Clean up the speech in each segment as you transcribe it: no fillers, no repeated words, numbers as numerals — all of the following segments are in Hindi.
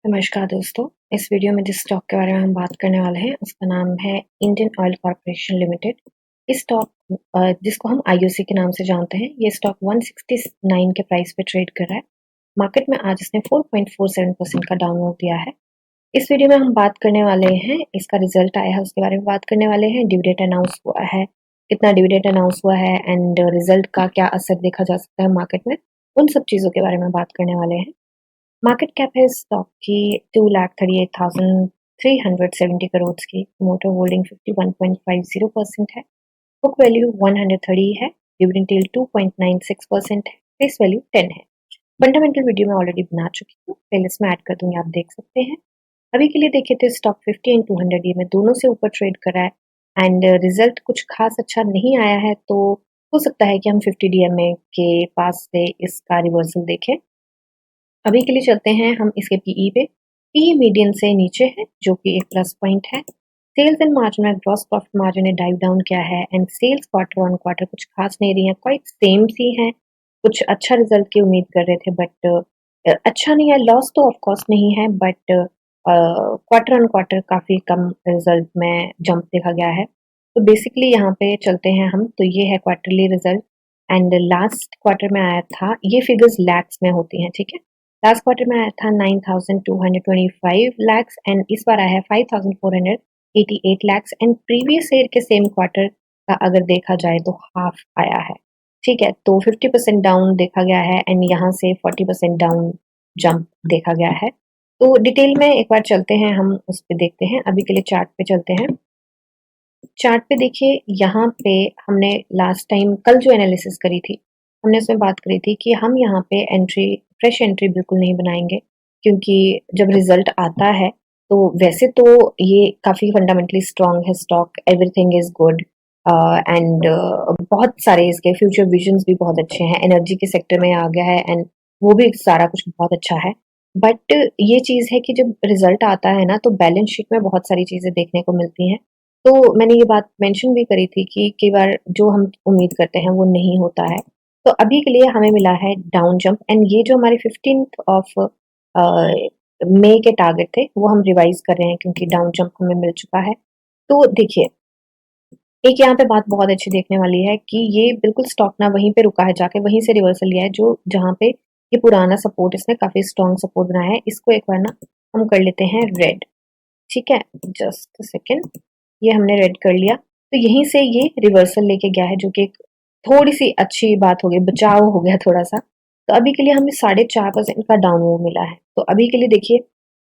नमस्कार दोस्तों, इस वीडियो में जिस स्टॉक के बारे में हम बात करने वाले हैं उसका नाम है इंडियन ऑयल कॉर्पोरेशन लिमिटेड। इस स्टॉक जिसको हम आईओसी के नाम से जानते हैं, ये स्टॉक 169 के प्राइस पे ट्रेड कर रहा है। मार्केट में आज इसने 4.47% का डाउनवर्ड दिया है। इस वीडियो में हम बात करने वाले हैं, इसका रिजल्ट आया है उसके बारे में बात करने वाले हैं, डिविडेंड अनाउंस हुआ है, कितना डिविडेंड अनाउंस हुआ है एंड रिजल्ट का क्या असर देखा जा सकता है मार्केट में, उन सब चीज़ों के बारे में बात करने वाले हैं। मार्केट कैप है स्टॉक की 2,38,370 करोड़ की। मोटर होल्डिंग 51.50% है। बुक वैल्यू 130 है। डिविडेंड यील्ड 2.96% है। फेस वैल्यू 10 है। फंडामेंटल वीडियो में ऑलरेडी बना चुकी हूँ, प्लेलिस्ट में ऐड कर दूंगी, आप देख सकते हैं। अभी के लिए देखे तो स्टॉक 50 एंड 200 ये में दोनों से ऊपर ट्रेड कर रहा है एंड रिजल्ट कुछ खास अच्छा नहीं आया है, तो हो सकता है कि हम 50 डीएमए के पास से इसका रिवर्सल देखें। अभी के लिए चलते हैं हम इसके पीई पे। पीई मीडियन से नीचे है, जो कि एक प्लस पॉइंट है। सेल्स एंड मार्जिन में ग्रॉस प्रॉफिट मार्जिन ने डाइव डाउन किया है and sales quarter on quarter कुछ खास नहीं रही है, क्वाइट सेम सी है। कुछ अच्छा रिजल्ट की उम्मीद कर रहे थे बट अच्छा नहीं है, लॉस तो ऑफ कोर्स नहीं है बट क्वार्टर ऑन क्वार्टर काफी कम रिजल्ट में जंप देखा गया है। तो बेसिकली यहाँ पे चलते हैं हम, तो ये है quarterly result and last quarter में आया था, ये फिगर्स लैक्स में होती हैं, ठीक है। लास्ट क्वार्टर में आया था 9,225 लैक्स एंड इस बार आया है 5,488 लैक्स एंड प्रीवियस ईयर के सेम क्वार्टर का अगर देखा जाए तो हाफ आया है, ठीक है। तो 50% डाउन देखा गया है एंड यहाँ से 40% डाउन जंप देखा गया है। तो डिटेल में एक बार चलते हैं हम, उस पे देखते हैं। अभी के लिए चार्ट पे चलते हैं। चार्ट पे देखिए, यहाँ पे हमने लास्ट टाइम कल जो एनालिसिस करी थी, हमने उसमें बात करी थी कि हम यहाँ पे एंट्री, फ्रेश एंट्री बिल्कुल नहीं बनाएंगे, क्योंकि जब रिजल्ट आता है तो वैसे तो ये काफ़ी फंडामेंटली स्ट्रांग है stock, everything is good and बहुत सारे इसके फ्यूचर विजन्स भी बहुत अच्छे हैं, एनर्जी के सेक्टर में आ गया है एंड वो भी सारा कुछ बहुत अच्छा है। बट ये चीज़ है कि जब रिजल्ट आता है ना, तो बैलेंस शीट में बहुत सारी चीज़ें देखने को मिलती हैं। तो मैंने ये बात मेंशन भी करी थी कि कई बार जो हम उम्मीद करते हैं वो नहीं होता है। तो अभी के लिए हमें मिला है डाउन जंप एंड ये जो हमारे 15th ऑफ मई के टारगेट थे वो हम रिवाइज कर रहे हैं, क्योंकि डाउन जंप हमें मिल चुका है। तो देखिए, एक यहाँ पे बात बहुत अच्छी देखने वाली है कि ये बिल्कुल स्टॉक ना वहीं पे रुका है, जाके वहीं से रिवर्सल लिया है, जो जहाँ पे ये पुराना सपोर्ट, इसने काफी स्ट्रॉन्ग सपोर्ट बनाया है। इसको एक बार ना हम कर लेते हैं रेड, ठीक है। जस्ट सेकेंड, ये हमने रेड कर लिया, तो यहीं से ये रिवर्सल लेके गया है, जो कि एक थोड़ी सी अच्छी बात हो गई, बचाव हो गया थोड़ा सा। तो अभी के लिए हमें 4.5% का डाउन वो मिला है। तो अभी के लिए देखिए,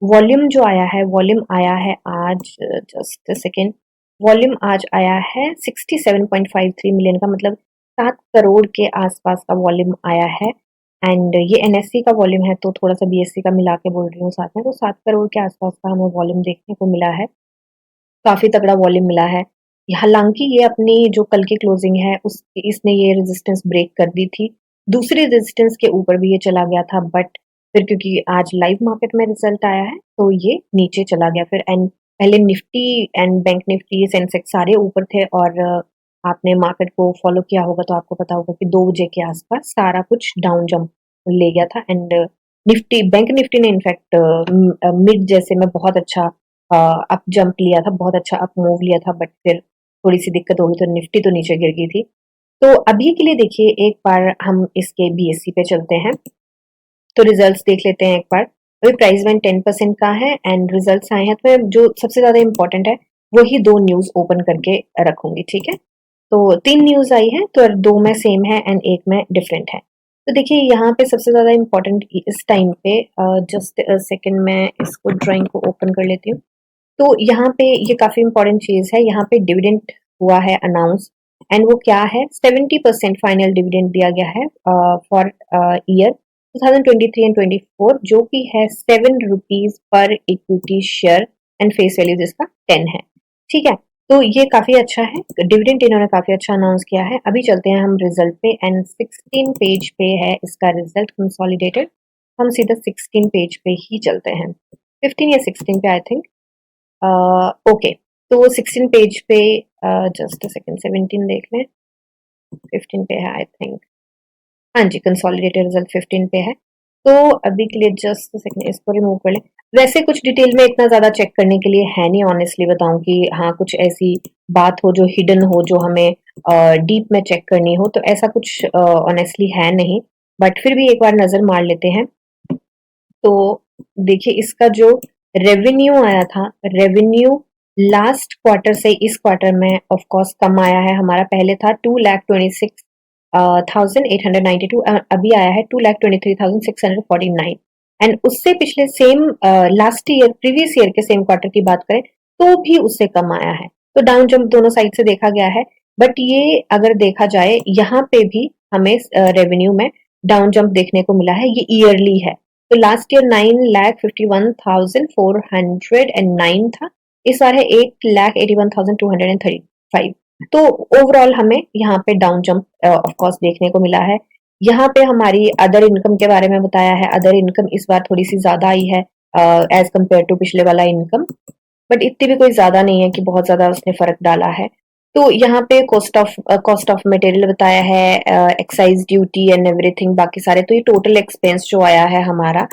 वॉल्यूम जो आया है, वॉल्यूम आया है आज, जस्ट सेकेंड, वॉल्यूम आज आया है 67.53 मिलियन का, मतलब 7 करोड़ के आसपास का वॉल्यूम आया है एंड ये एनएससी का वॉल्यूम है, तो थोड़ा सा बीएससी का मिला के बोल रही हूँ साथ में, तो 7 करोड़ के आसपास का हमें वॉल्यूम देखने को मिला है। काफ़ी तगड़ा वॉल्यूम मिला है। हालाँकि ये अपनी जो कल की क्लोजिंग है उस इसने ये रेजिस्टेंस ब्रेक कर दी थी। दूसरे रेजिस्टेंस के ऊपर भी ये चला गया था, बट फिर क्योंकि आज लाइव मार्केट में रिजल्ट आया है तो ये नीचे चला गया फिर एंड पहले Nifty and bank Nifty, Sensex सारे ऊपर थे और आपने मार्केट को फॉलो किया होगा तो आपको पता होगा कि 2 बजे के आसपास सारा कुछ डाउन जंप ले गया था एंड निफ्टी, बैंक निफ्टी ने इनफैक्ट मिड जैसे में बहुत अच्छा अप जंप लिया था, बहुत अच्छा अप मूव लिया था, बट फिर थोड़ी सी दिक्कत हो गई तो निफ्टी तो नीचे गिर गई थी। तो अभी के लिए देखिए, एक बार हम इसके बीएससी पे चलते हैं, तो रिजल्ट्स देख लेते हैं एक बार। अभी प्राइस बैंड 10% का है एंड रिजल्ट्स आए हैं, तो मैं जो सबसे ज्यादा इंपॉर्टेंट है वही 2 न्यूज ओपन करके रखूंगी, ठीक है। तो 3 न्यूज आई है, तो 2 में सेम है एंड एक में डिफरेंट है। तो देखिए, यहाँ पे सबसे ज्यादा इम्पोर्टेंट इस टाइम पे, जस्ट सेकंड में इसको ड्राइंग को ओपन कर लेती हूँ। तो यहाँ पे ये काफी इंपॉर्टेंट चीज है, यहाँ पे डिविडेंड हुआ है अनाउंस एंड वो क्या है, 70% फाइनल डिविडेंड दिया गया है फॉर ईयर 2023 एंड 24, जो कि है 7 rupees per equity share and face value जिसका 10 है, ठीक है। तो ये काफी अच्छा है, डिविडेंड इन्होंने काफी अच्छा अनाउंस किया है। अभी चलते हैं हम रिजल्ट पे एंड 16 पेज पे है इसका रिजल्ट कंसोलिडेटेड। हम सीधा 16 पेज पे ही चलते हैं, 15 या 16 पे आई थिंक। ओके, तो 16 पेज पे, जस्ट सेकंड, 17 देख लें, 15 पे है आई थिंक। हाँ जी, कंसोलिडेटेड रिजल्ट 15 पे है। तो अभी के लिए जस्ट सेकंड इसको रिमूव कर लें। वैसे कुछ डिटेल में इतना ज्यादा चेक करने के लिए है नहीं, ऑनेस्टली बताऊं कि हाँ कुछ ऐसी बात हो जो हिडन हो, जो हमें डीप में चेक करनी हो, तो ऐसा कुछ ऑनेस्टली है नहीं। बट फिर भी एक बार नजर मार लेते हैं। तो देखिए इसका जो रेवेन्यू आया था, रेवेन्यू लास्ट क्वार्टर से इस क्वार्टर में ऑफ कोर्स कम आया है हमारा। पहले था 2,26,892, अभी आया है 2,23,649। एंड उससे पिछले same last year previous year के सेम क्वार्टर की बात करें तो भी उससे कम आया है। तो डाउन जंप दोनों साइड से देखा गया है। बट ये अगर देखा जाए यहाँ पे भी हमें रेवेन्यू में डाउन जंप देखने को मिला है, ये ईयरली है। तो लास्ट ईयर 9,51,409 था, इस बार है 8,81,235। तो ओवरऑल हमें यहाँ पे डाउन जंप ऑफ कोर्स देखने को मिला है। यहाँ पे हमारी अदर इनकम के बारे में बताया है, अदर इनकम इस बार थोड़ी सी ज्यादा आई है एज कम्पेयर टू पिछले वाला इनकम, बट इतनी भी कोई ज्यादा नहीं है कि बहुत ज्यादा उसने फर्क डाला है। तो यहाँ पे कॉस्ट ऑफ मटेरियल बताया है, एक्साइज ड्यूटी एंड एवरीथिंग बाकी सारे। तो ये टोटल एक्सपेंस जो आया है हमारा,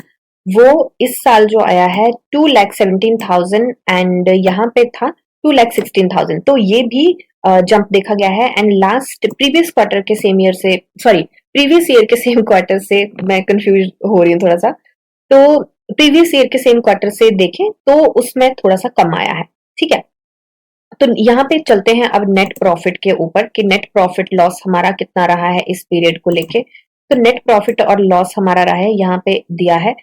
वो इस साल जो आया है 2,17,000 एंड यहाँ पे था 2,16,000। तो ये भी जंप देखा गया है। एंड लास्ट प्रीवियस क्वार्टर के सेम ईयर से, सॉरी प्रीवियस ईयर के सेम क्वार्टर से, मैं कंफ्यूज हो रही हूँ थोड़ा सा। तो प्रीवियस ईयर के सेम क्वार्टर से देखें तो उसमें थोड़ा सा कम आया है। ठीक है, तो यहाँ पे चलते हैं अब नेट प्रॉफिट के ऊपर कि नेट प्रॉफिट लॉस हमारा कितना रहा है इस पीरियड को लेके। तो नेट प्रॉफिट और लॉस हमारा रहा है, यहाँ पे दिया है।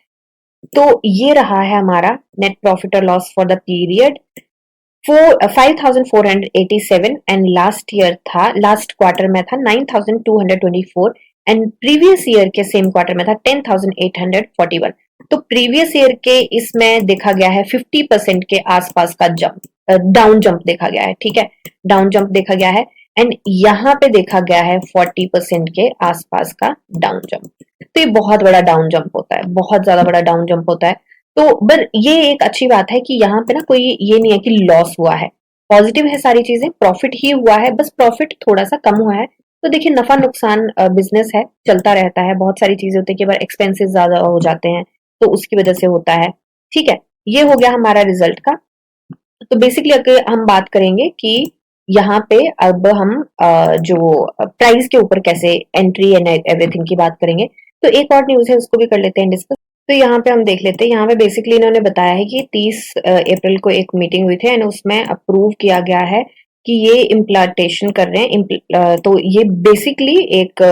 तो ये रहा है हमारा नेट प्रॉफिट और loss for the period 5,487 and last year था, लास्ट क्वार्टर में था 9,224 एंड प्रीवियस ईयर के सेम क्वार्टर में था 10,841। तो प्रीवियस ईयर के इसमें देखा गया है 50% के आसपास का जंप, डाउन जंप देखा गया है। ठीक है, डाउन जंप देखा गया है। एंड यहाँ पे देखा गया है 40% के आसपास का डाउन जंप। तो ये बहुत बड़ा डाउन जंप होता है, बहुत ज्यादा बड़ा डाउन जंप होता है। तो बट ये एक अच्छी बात है कि यहाँ पे ना कोई ये नहीं है कि लॉस हुआ है, पॉजिटिव है सारी चीजें, प्रॉफिट ही हुआ है, बस प्रॉफिट थोड़ा सा कम हुआ है। तो देखिए नफा नुकसान बिजनेस है, चलता रहता है, बहुत सारी चीजें होती है कि बार एक्सपेंसेस ज्यादा हो जाते हैं तो उसकी वजह से होता है। ठीक है, ये हो गया हमारा रिजल्ट का। तो बेसिकली अगर हम बात करेंगे कि यहाँ पे अब हम जो प्राइस के ऊपर कैसे एंट्री एंड एवरीथिंग की बात करेंगे, तो एक और न्यूज है उसको भी कर लेते हैं डिस्कस। तो यहाँ पे हम देख लेते हैं, यहाँ पे बेसिकली इन्होंने बताया है कि 30 अप्रैल को एक मीटिंग हुई थी एंड उसमें अप्रूव किया गया है कि ये इम्प्लांटेशन कर रहे हैं। तो ये बेसिकली एक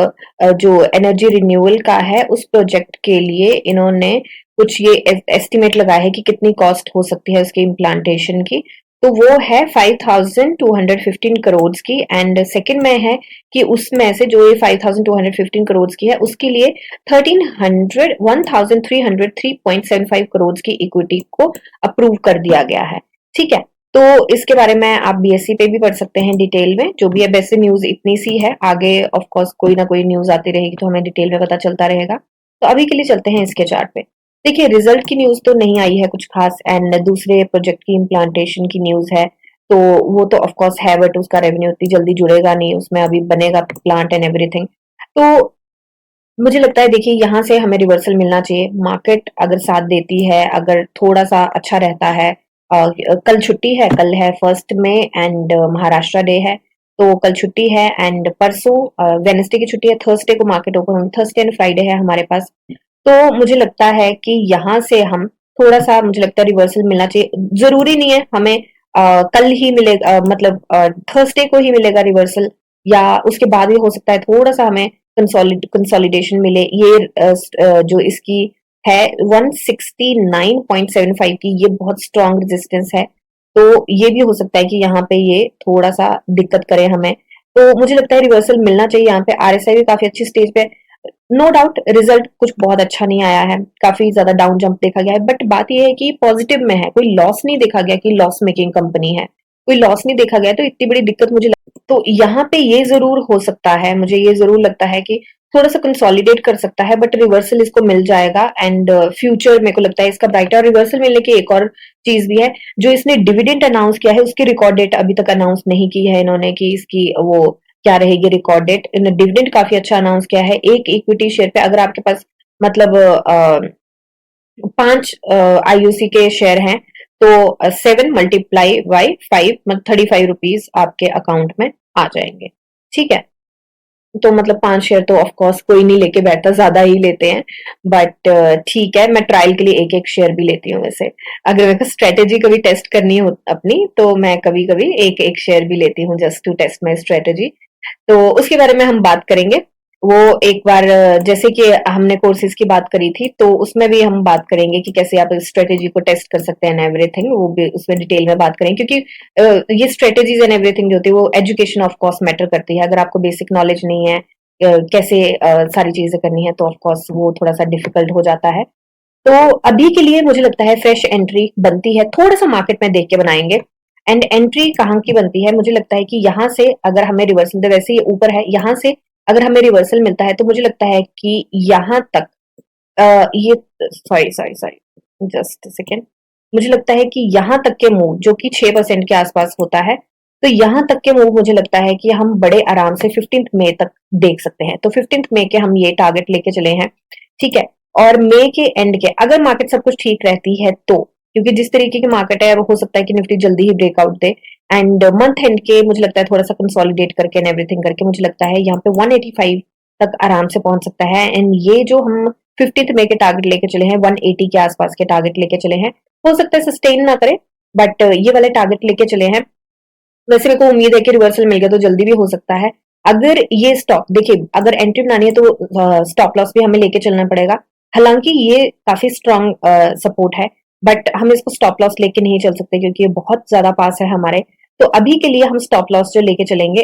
जो एनर्जी रिन्यूअल का है उस प्रोजेक्ट के लिए इन्होंने कुछ ये एस्टिमेट लगाया है कि कितनी कॉस्ट हो सकती है उसकी इम्प्लांटेशन की। तो वो है 5,215 करोड़ की। एंड सेकंड में है कि उसमें से जो ये 5,215 करोड़ की है उसके लिए 1,303.75 करोड़ की इक्विटी को अप्रूव कर दिया गया है। ठीक है, तो इसके बारे में आप बीएससी पे भी पढ़ सकते हैं डिटेल में, जो भी है वैसे न्यूज इतनी सी है, आगे ऑफ कोर्स कोई ना कोई न्यूज आती रहेगी तो हमें डिटेल में पता चलता रहेगा। तो अभी के लिए चलते हैं इसके चार्ट पे। देखिए रिजल्ट की न्यूज तो नहीं आई है कुछ खास, एंड दूसरे प्रोजेक्ट की इम्प्लांटेशन की न्यूज है। तो वो तो ऑफ कोर्स है, बट उसका रेवेन्यू इतनी जल्दी जुड़ेगा नहीं, उसमें अभी बनेगा प्लांट एंड एवरीथिंग। तो मुझे लगता है देखिए यहाँ से हमें रिवर्सल मिलना चाहिए, मार्केट अगर साथ देती है, अगर थोड़ा सा अच्छा रहता है। कल छुट्टी है, कल है 1 मई एंड महाराष्ट्र डे है, तो कल छुट्टी है। एंड परसों वेनेसडे की छुट्टी है, थर्सडे को मार्केट ओपन होगी, थर्सडे एंड फ्राइडे है हमारे पास। तो मुझे लगता है कि यहाँ से हम थोड़ा सा, मुझे लगता है रिवर्सल मिलना चाहिए। जरूरी नहीं है हमें कल ही मिलेगा, मतलब थर्सडे को ही मिलेगा रिवर्सल, या उसके बाद भी हो सकता है थोड़ा सा हमें कंसोलिडेशन मिले। ये जो इसकी है 169.75 की, ये बहुत स्ट्रॉन्ग रेजिस्टेंस है। तो ये भी हो सकता है कि यहाँ पे ये थोड़ा सा दिक्कत करे हमें। तो मुझे लगता है रिवर्सल मिलना चाहिए यहाँ पे। आरएसआई भी काफी अच्छी स्टेज पे, नो डाउट रिजल्ट कुछ बहुत अच्छा नहीं आया है, काफी ज्यादा डाउन जंप देखा गया है, बट बात यह है कि पॉजिटिव में है, कोई लॉस नहीं देखा गया कि लॉस मेकिंग कंपनी है, कोई लॉस नहीं देखा गया। तो इतनी बड़ी दिक्कत मुझे तो यहाँ पे ये जरूर हो सकता है, मुझे ये जरूर लगता है कि थोड़ा सा कंसोलिडेट कर सकता है, बट रिवर्सल इसको मिल जाएगा। एंड फ्यूचर मेरे को लगता है इसका ब्राइटर। रिवर्सल मिलने की एक और चीज भी है, जो इसने डिविडेंड अनाउंस किया है उसकी रिकॉर्ड डेट अभी तक अनाउंस नहीं की है इन्होंने कि इसकी वो क्या रहेगी रिकॉर्ड डेट। डिविडेंड काफी अच्छा अनाउंस किया है, एक इक्विटी शेयर पे अगर आपके पास मतलब 5 IUC के शेयर हैं, तो 7 मल्टीप्लाई बाई 5 मतलब 35 रुपीज आपके अकाउंट में आ जाएंगे। ठीक है, तो मतलब 5 शेयर तो ऑफ कोर्स कोई नहीं लेके बैठता, ज्यादा ही लेते हैं, बट ठीक है, मैं ट्रायल के लिए एक एक शेयर भी लेती हूँ। वैसे अगर मेरे को स्ट्रेटेजी कभी टेस्ट करनी हो अपनी, तो मैं कभी कभी एक एक शेयर भी लेती हूँ just to test my strategy. तो उसके बारे में हम बात करेंगे। वो एक बार जैसे कि हमने कोर्सेज की बात करी थी, तो उसमें भी हम बात करेंगे कि कैसे आप स्ट्रेटेजी को टेस्ट कर सकते हैं, एवरीथिंग वो भी उसमें डिटेल में बात करेंगे, क्योंकि ये स्ट्रेटेजीज एंड एवरीथिंग जो होती है वो एजुकेशन ऑफ कोर्स मैटर करती है। अगर आपको बेसिक नॉलेज नहीं है कैसे सारी चीजें करनी है, तो ऑफ कोर्स वो थोड़ा सा डिफिकल्ट हो जाता है। तो अभी के लिए मुझे लगता है फ्रेश एंट्री बनती है, थोड़ा सा मार्केट में देख के बनाएंगे। एंड एंट्री कहाँ की बनती है, मुझे लगता है कि यहाँ से अगर हमें रिवर्सल, तो वैसे ये ऊपर है, यहाँ से अगर हमें रिवर्सल मिलता है तो मुझे लगता है कि यहाँ तक ये sorry sorry sorry just second, मुझे लगता है कि यहाँ तक के मूव जो कि 6% के आसपास होता है, तो यहाँ तक के मूव मुझे लगता है कि हम बड़े आराम से 15 मई तक देख सकते हैं। तो 15 मई के हम ये टारगेट लेके चले हैं। ठीक है, और मई के एंड के अगर मार्केट सब कुछ ठीक रहती है तो, क्योंकि जिस तरीके की मार्केट है वो हो सकता है कि निफ्टी जल्दी ही ब्रेकआउट दे। एंड मंथ एंड के मुझे लगता है थोड़ा सा कंसोलिडेट करके एंड एवरीथिंग करके मुझे लगता है यहाँ पे 185 तक आराम से पहुंच सकता है। एंड ये जो हम 15th मई के टारगेट लेके चले हैं, 180 के आसपास के टारगेट लेके चले हैं, हो सकता है सस्टेन ना करे, बट ये वाले टारगेट लेके चले हैं। वैसे मेरे को उम्मीद है कि रिवर्सल मिल गया तो जल्दी भी हो सकता है। अगर ये स्टॉक देखिए, अगर एंट्री बनानी है तो स्टॉप लॉस भी हमें लेके चलना पड़ेगा। हालांकि ये काफी स्ट्रॉन्ग सपोर्ट है, बट हम इसको स्टॉप लॉस लेके नहीं चल सकते क्योंकि ये बहुत ज्यादा पास है हमारे। तो अभी के लिए हम स्टॉप लॉस जो लेके चलेंगे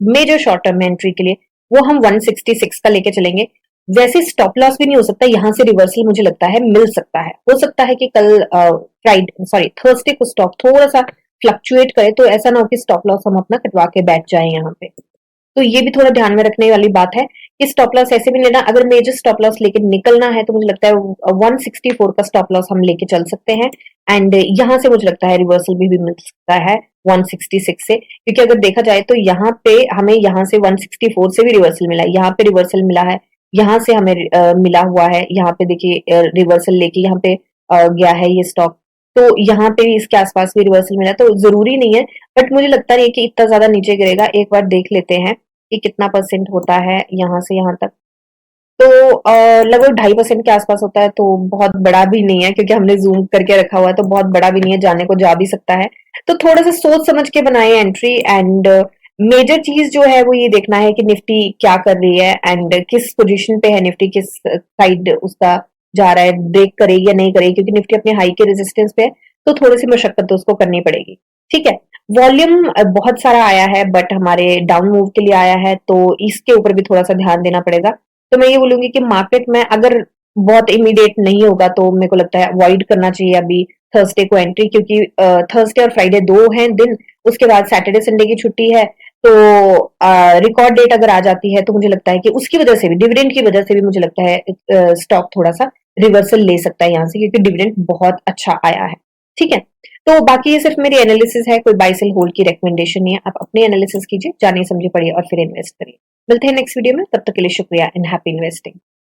मेजर शॉर्ट टर्म में एंट्री के लिए, वो हम 166 का लेके चलेंगे। वैसे स्टॉप लॉस भी नहीं हो सकता, यहाँ से रिवर्सल मुझे लगता है मिल सकता है। हो सकता है कि कल फ्राइडे सॉरी थर्सडे को स्टॉक थोड़ा सा फ्लक्चुएट करे, तो ऐसा ना हो कि स्टॉप लॉस हम अपना कटवा के बैठ जाए यहाँ पे। तो ये भी थोड़ा ध्यान में रखने वाली बात है कि स्टॉप लॉस ऐसे भी लेना, अगर मेजर स्टॉप लॉस लेके निकलना है तो मुझे लगता है 164 का स्टॉप लॉस हम लेके चल सकते हैं। एंड यहाँ से मुझे लगता है रिवर्सल भी मिल सकता है 166 से, क्योंकि अगर देखा जाए तो यहाँ पे हमें यहाँ से 164 से भी रिवर्सल मिला है, यहाँ पे रिवर्सल मिला है, यहाँ से हमें मिला हुआ है, यहाँ पे देखिए रिवर्सल लेके यहाँ पे गया है ये स्टॉक, तो यहाँ पे भी इसके आसपास भी रिवर्सल मिला, तो जरूरी नहीं है, बट मुझे लगता नहीं है कि इतना ज्यादा नीचे गिरेगा। एक बार देख लेते हैं कि कितना परसेंट होता है यहाँ से यहाँ तक। तो लगभग 2.5% के आसपास होता है, तो बहुत बड़ा भी नहीं है, क्योंकि हमने जूम करके रखा हुआ है, तो बहुत बड़ा भी नहीं है, जाने को जा भी सकता है। तो थोड़ा सा सोच समझ के बनाए एंट्री। एंड मेजर चीज जो है वो ये देखना है कि निफ्टी क्या कर रही है एंड किस पोजीशन पे है निफ्टी, किस साइड उसका जा रहा है, ब्रेक करेगी या नहीं करेगी, क्योंकि निफ्टी अपने हाई के रेजिस्टेंस पे है, तो थोड़ी सी मशक्कत तो उसको करनी पड़ेगी। ठीक है, वॉल्यूम बहुत सारा आया है, बट हमारे डाउन मूव के लिए आया है, तो इसके ऊपर भी थोड़ा सा ध्यान देना पड़ेगा। तो मैं ये बोलूंगी कि मार्केट में अगर बहुत इमीडिएट नहीं होगा तो मेरे को लगता है अवॉइड करना चाहिए अभी थर्सडे को एंट्री, क्योंकि थर्सडे और फ्राइडे दो हैं दिन, उसके बाद सैटरडे संडे की छुट्टी है। तो रिकॉर्ड डेट अगर आ जाती है तो मुझे लगता है कि उसकी वजह से भी, डिविडेंड की वजह से भी मुझे लगता है स्टॉक थोड़ा सा रिवर्सल ले सकता है यहाँ से, क्योंकि डिविडेंड बहुत अच्छा आया है। ठीक है, तो बाकी ये सिर्फ मेरी एनालिसिस है, कोई बाय सेल होल्ड की रिकमेंडेशन नहीं है। आप अपनी एनालिसिस कीजिए, जानिए समझिए पढ़िए और फिर इन्वेस्ट करिए। मिलते हैं नेक्स्ट वीडियो में, तब तक के लिए शुक्रिया एंड हैप्पी इन्वेस्टिंग।